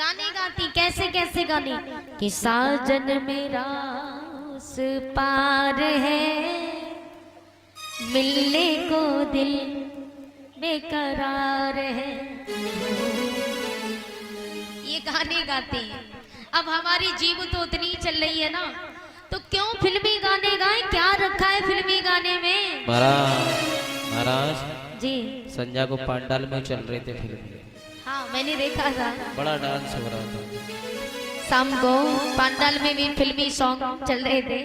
गाने गाती कैसे कैसे गाने कि साजन मेरा उस पार है, मिलने को दिल बेकरार है। ये गाने गाती हैं। अब हमारी जीव तो उतनी चल रही है ना, तो क्यों फिल्मी गाने गाएं? क्या रखा है फिल्मी गाने में? महाराज जी संध्या को पंडाल में चल रहे थे फिल्म। हाँ मैंने देखा था, बड़ा डांस हो रहा था। शाम को पंडाल में भी फिल्मी सॉन्ग चल रहे थे।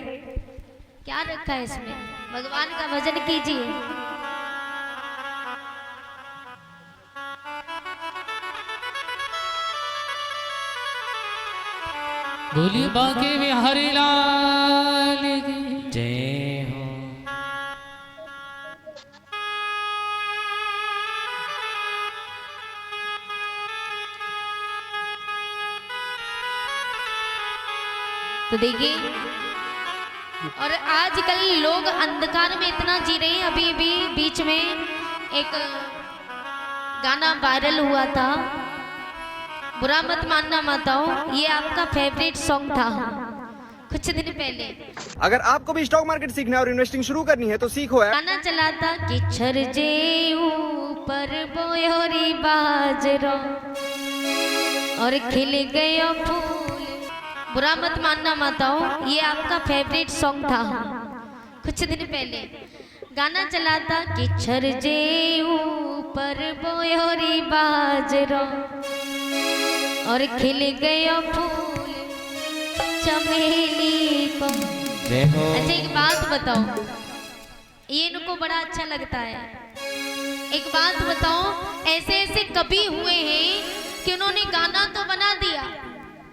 क्या रखा है इसमें? भगवान का भजन कीजिए। बोलिए बांके बिहारी लाल की जय हो। तो देखिए, और आजकल लोग अंधकार में इतना जी रहे हैं। अभी भी बीच में एक गाना वायरल हुआ था, बुरा मत मानना माताओं, ये आपका फेवरेट सॉन्ग था कुछ दिन पहले। अगर आपको भी स्टॉक मार्केट सीखना है और इन्वेस्टिंग शुरू करनी है तो सीखो है। गाना चला था कि छर जे ऊपर बोयोरी बाजरो और खिल गयो फूल। बुरा मत मानना माताओं, ये आपका फेवरेट सॉन्ग था कुछ दिन पहले। गाना चला था कि छर जे ऊपर बोयोरी बाजरो और खिल गयो फूल चमेली को। जय हो। अच्छा एक बात बताओ, ये इनको बड़ा अच्छा लगता है। एक बात बताओ, ऐसे ऐसे कभी हुए हैं कि उन्होंने गाना तो बना दिया,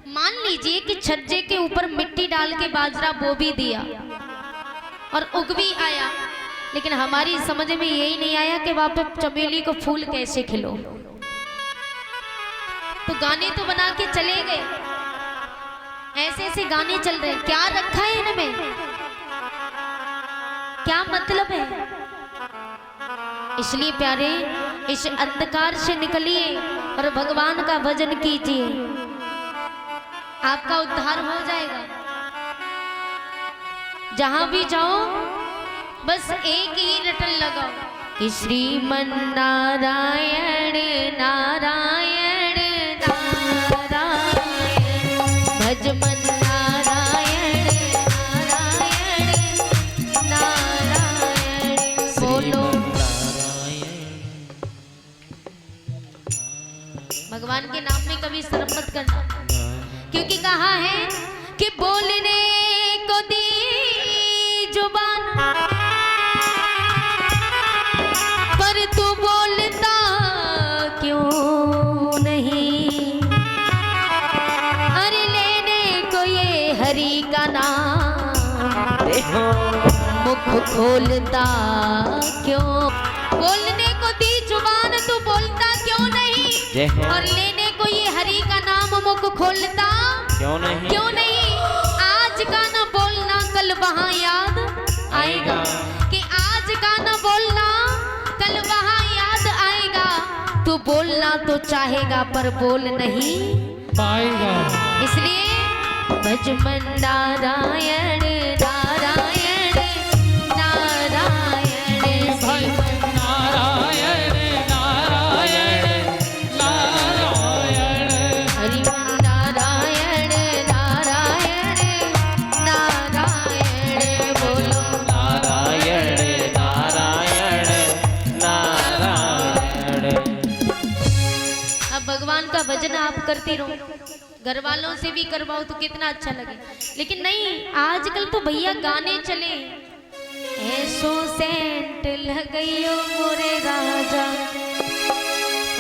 मान लीजिए कि छज्जे के ऊपर मिट्टी डाल के बाजरा बो भी दिया और उग भी आया, लेकिन हमारी समझ में यही नहीं आया कि वहां पे चमेली को फूल कैसे खिलो। तो गाने तो बना के चले गए, ऐसे ऐसे गाने चल रहे हैं। क्या रखा है इनमें? क्या मतलब है? इसलिए प्यारे, इस अंधकार से निकलिए और भगवान का भजन कीजिए, आपका उद्धार हो जाएगा। जहां भी जाओ बस एक ही रटन लगाओ कि श्रीमन नारायण नारायण नारायण, भज मन नारायण नारायण नारायण। बोलो भगवान के नाम में कभी शर्म मत करना, क्योंकि कहा है कि बोलने को दी जुबान पर तू बोलता क्यों नहीं। अरे लेने को ये हरि का नाम मुख खोलता क्यों। बोलने को दी जुबान तू बोलता क्यों नहीं, और लेने को ये हरि का नाम मुख खोलता क्यों नहीं। क्यों नहीं? आज का न बोलना कल वहां याद आएगा, कि आज का न बोलना कल वहां याद आएगा। तू बोलना तो चाहेगा पर बोल नहीं पाएगा। इसलिए भज मन नारायण नारायण नारायण, भाई नारायण नारायण नारायण, हरि नारायण नारायण नारायण। बोलो नारायण नारायण नारायण। अब भगवान का भजन आप करती रहो, घर वालों से भी करवाओ तो कितना अच्छा लगे। लेकिन नहीं, आजकल तो भैया गाने चले, ऐसो सेंट लगइयो मोरे राजा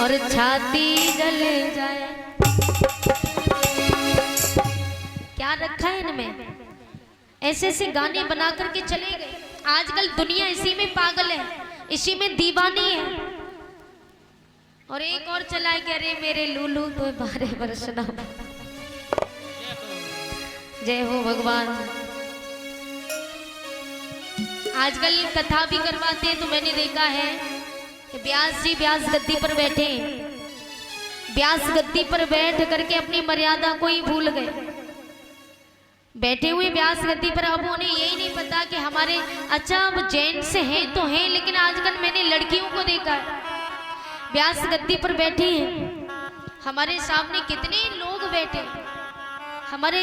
और छाती जल जाए। क्या रखा है इनमें? ऐसे ऐसे गाने बना करके चले गए। आजकल दुनिया इसी में पागल है, इसी में दीवानी है। और एक और चला है कि अरे मेरे लूलू तो 12 वर्ष ना। जय हो भगवान। आजकल कथा भी करवाते हैं, तो मैंने देखा है कि व्यास जी व्यास गद्दी पर बैठे व्यास गद्दी पर बैठ करके अपनी मर्यादा को ही भूल गए। बैठे हुए व्यास गद्दी पर, अब उन्हें यही नहीं पता कि हमारे, अच्छा अब जेंट्स हैं तो हैं, लेकिन आजकल मैंने लड़कियों को देखा है व्यास गद्दी पर बैठी हैं। हमारे सामने कितने लोग बैठे, हमारे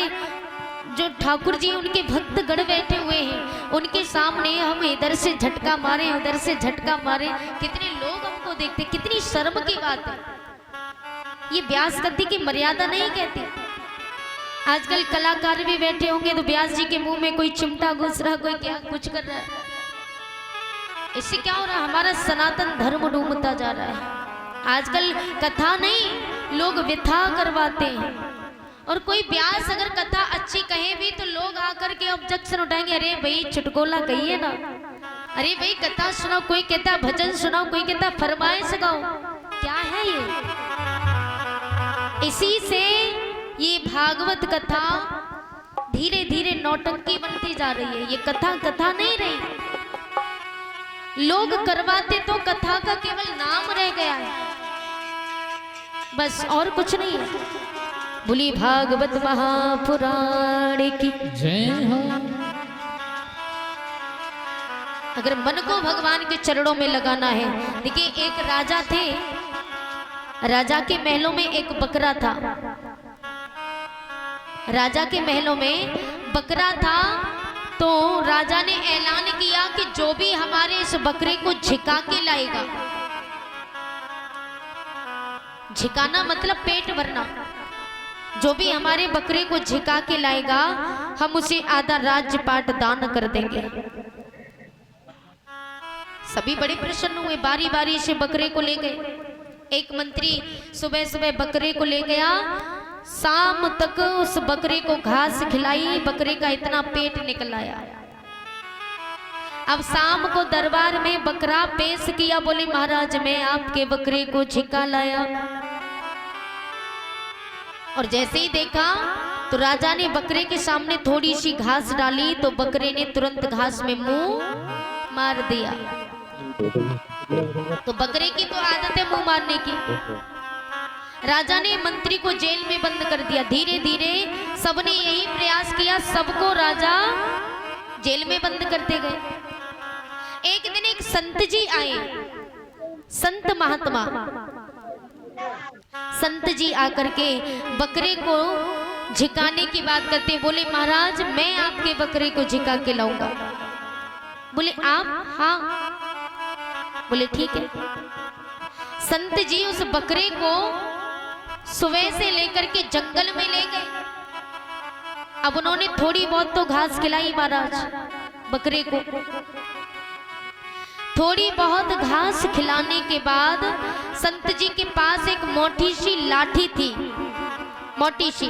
जो ठाकुर जी उनके भक्त गण बैठे हुए हैं, उनके सामने हम इधर से झटका मारे उधर से झटका मारे, कितने लोग हमको देखते, कितनी शर्म की बात है। ये व्यास गद्दी की मर्यादा नहीं कहती। आजकल कलाकार भी बैठे होंगे तो व्यास जी के मुंह में कोई चिमटा घुस रहा, कोई क्या कुछ कर रहा है। इससे क्या हो रहा है, हमारा सनातन धर्म डूबता जा रहा है। आजकल कथा नहीं, लोग व्यथा करवाते हैं। और कोई व्यास अगर कथा अच्छी कहे भी तो लोग आकर के ऑब्जेक्शन उठाएंगे, अरे भाई चुटकुला कहिए ना, अरे भाई कथा सुनाओ, कोई कहता भजन सुनाओ, कोई कहता फरमाइश गाओ, क्या है ये। इसी से ये भागवत कथा धीरे धीरे नौटंकी बनती जा रही है। ये कथा कथा नहीं रही, लोग करवाते तो कथा का केवल नाम रह गया है, बस और कुछ नहीं है। बोली भागवत महापुराण की जय हो। अगर मन को भगवान के चरणों में लगाना है, देखिए एक राजा थे, राजा के महलों में एक बकरा था। राजा के महलों में बकरा था, तो राजा ने ऐलान किया कि जो भी हमारे इस बकरे को झिका के लाएगा, झिकाना मतलब पेट भरना, जो भी हमारे बकरे को झिका के लाएगा हम उसे आधा राज्य पाट दान कर देंगे। सभी बड़े प्रसन्न हुए, बारी बारी से बकरे को ले गए। एक मंत्री सुबह सुबह बकरे को ले गया, शाम तक उस बकरे को घास खिलाई, बकरे का इतना पेट निकल आया। अब शाम को दरबार में बकरा पेश किया, बोले महाराज मैं आपके बकरे को झिका लाया। और जैसे ही देखा तो राजा ने बकरे के सामने थोड़ी सी घास डाली, तो बकरे ने तुरंत घास में मुंह मार दिया। तो बकरे की तो आदत है मुंह मारने की। राजा ने मंत्री को जेल में बंद कर दिया। धीरे धीरे सबने यही प्रयास किया, सबको राजा जेल में बंद करते गए। एक दिन एक संत जी आए, संत महात्मा, संत जी आकर के बकरे को झिकाने की बात करते, बोले महाराज मैं आपके बकरे को झिका के लाऊंगा। बोले आप? हाँ। बोले ठीक है। संत जी उस बकरे को सुबह से लेकर के जंगल में ले गए। अब उन्होंने थोड़ी बहुत तो घास खिलाई महाराज बकरे को। थोड़ी बहुत घास खिलाने के बाद संत जी के पास एक मोटी सी लाठी थी, मोटी सी।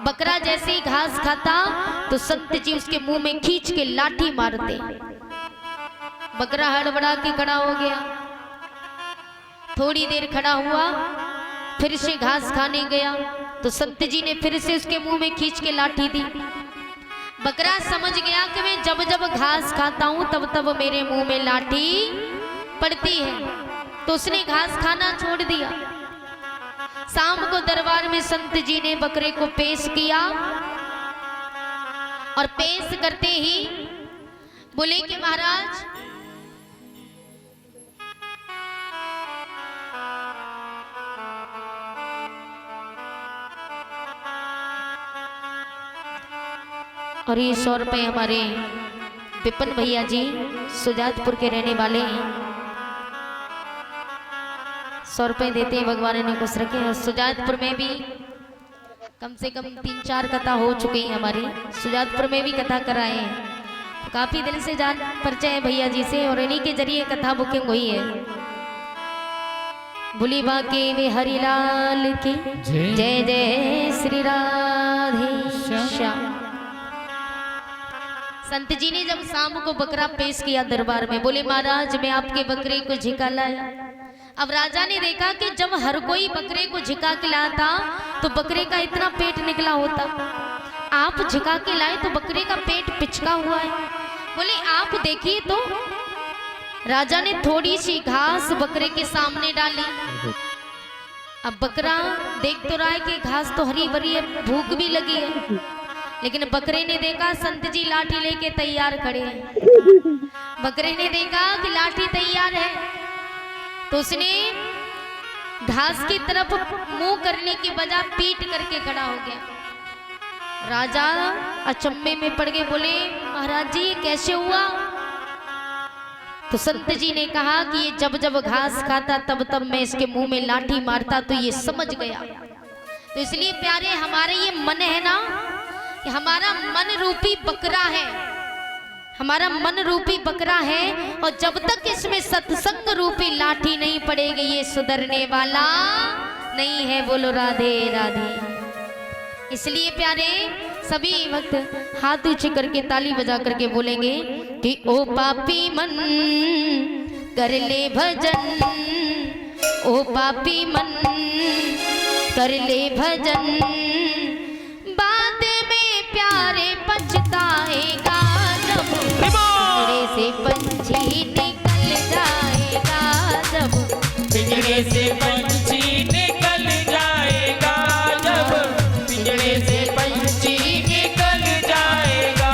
बकरा जैसे ही घास खाता तो संत जी उसके मुंह में खींच के लाठी मारते। बकरा हड़बड़ा के खड़ा हो गया। थोड़ी देर खड़ा हुआ, फिर से घास खाने गया तो संत जी ने फिर से उसके मुंह में खींच के लाठी दी। बकरा समझ गया कि मैं जब जब घास खाता हूं तब तब मेरे मुंह में लाठी पड़ती है, तो उसने घास खाना छोड़ दिया। शाम को दरबार में संत जी ने बकरे को पेश किया और पेश करते ही बोले कि महाराज और ये 100 रुपये हमारे विपिन भैया जी सुजातपुर के रहने वाले हैं, 100 रुपये देते हैं, भगवान ने खुश रखे। सुजातपुर में भी कम से कम 3-4 कथा हो चुकी है हमारी, सुजातपुर में भी कथा कराए हैं। काफी दिल से जान परिचय है भैया जी से और इन्हीं के जरिए कथा बुकिंग हुई है। भोली बाके वे हरिलाल की जय जय श्री राधे श्याम। संत जी ने जब शाम को बकरा पेश किया दरबार में, बोले महाराज मैं आपके बकरे को झिका लाया। अब राजा ने देखा कि जब हर कोई बकरे को झिका के लाता तो बकरे का इतना पेट निकला होता, आप झिका के लाए तो बकरे का पेट पिचका हुआ है। बोले आप देखिए तो। राजा ने थोड़ी सी घास बकरे के सामने डाली, अब बकरा देख तो रहा है कि घास तो हरी भरी है, भूख भी लगी है, लेकिन बकरे ने देखा संत जी लाठी लेके तैयार खड़े हैं। बकरे ने देखा कि लाठी तैयार है, तो उसने घास की तरफ मुंह करने की बजाय पीट करके खड़ा हो गया। राजा अचंभे में पड़ गए, बोले महाराज जी कैसे हुआ? तो संत जी ने कहा कि ये जब जब घास खाता तब तब मैं इसके मुंह में लाठी मारता तो ये समझ गया। तो इसलिए प्यारे हमारे ये मन है ना, कि हमारा मन रूपी बकरा है, हमारा मन रूपी बकरा है, और जब तक इसमें सत्संग रूपी लाठी नहीं पड़ेगी ये सुधरने वाला नहीं है। बोलो राधे राधे। इसलिए प्यारे सभी वक्त हाथ ऊंचे करके ताली बजा करके बोलेंगे कि ओ पापी मन कर ले भजन, ओ पापी मन कर ले भजन, बाद में प्यारे पछताएगा जब पिंजरे से पंछी निकल जाएगा, जब पिंजरे से पंछी निकल जाएगा, जब पिंजरे से पंछी निकल जाएगा।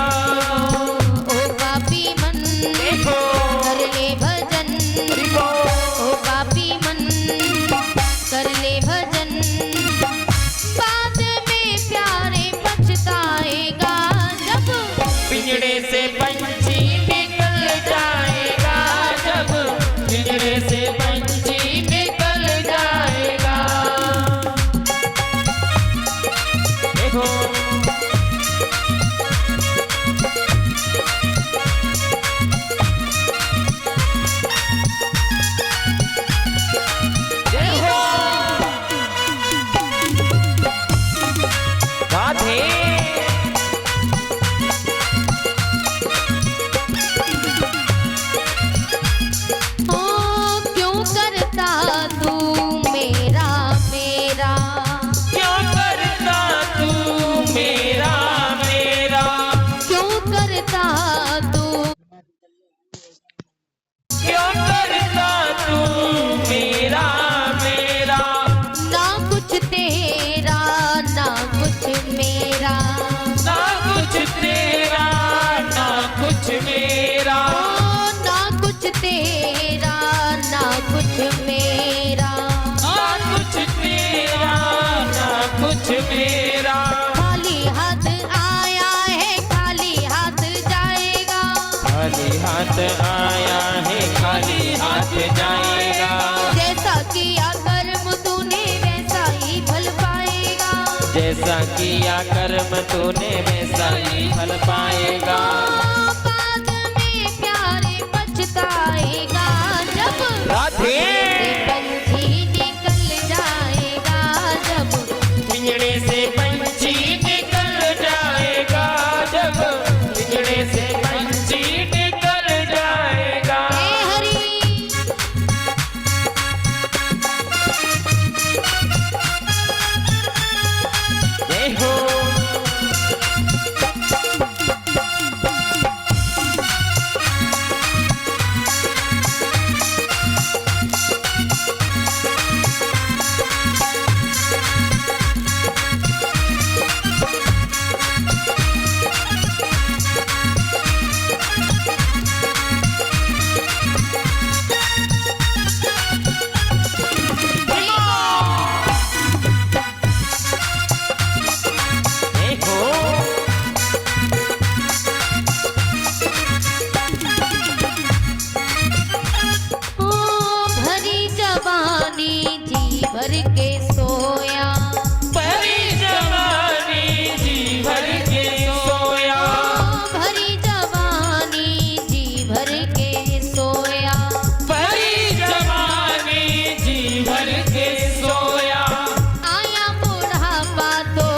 ओ पापी मन कर ले भजन, ओ पापी मन कर ले भजन, बाद में प्यारे पछताएगा जब पिंजरे से पंछी निकल जाएगा, जब पिंजरे से पंछी निकल जाएगा। देखो राधे ओ क्यों करता तू मेरा मेरा, क्यों करता तू मेरा मेरा, क्यों करता तू, क्यों करता तू मेरा मेरा, ना कुछ तेरा ना कुछ मेरा, ना कुछ तेरा ना कुछ मेरा, ओ ना कुछ तेरा ना कुछ मेरा, ना कुछ तेरा ना कुछ मेरा। खाली हाथ आया है खाली हाथ जाएगा, खाली हाथ आया है खाली हाथ जाएगा, जैसा किया कर्म तूने वैसा ही फल पाएगा, जैसा किया कर्म तूने वैसा ही फल पाएगा। बाद में प्यारे पछताएगा जब राधे पंछी निकल जाएगा, जब पिंजरे से पंछी निकल जाएगा, जब पिंजरे से पंछी निकल जाएगा। हे हरि जय हो जय हो ओ भरी जवानी जी भर के सोया, परी जवानी जी भर के सोया, ओ भरी जवानी जी भर के सोया, परी जवानी जी भर के सोया, आया बुढ़ापा तो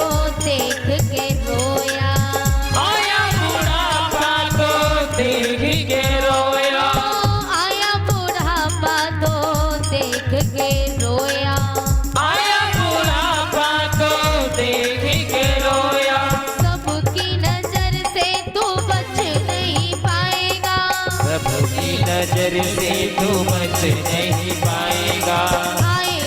देख के रोया, आया बुढ़ापा तो देख के रोया, ओ आया बुढ़ापा तो देख के रोया, आया बुढ़ापा तो देख के रोया। सबकी नजर से तू बच नहीं पाएगा, सबकी नजर से तू बच नहीं पाएगा, आए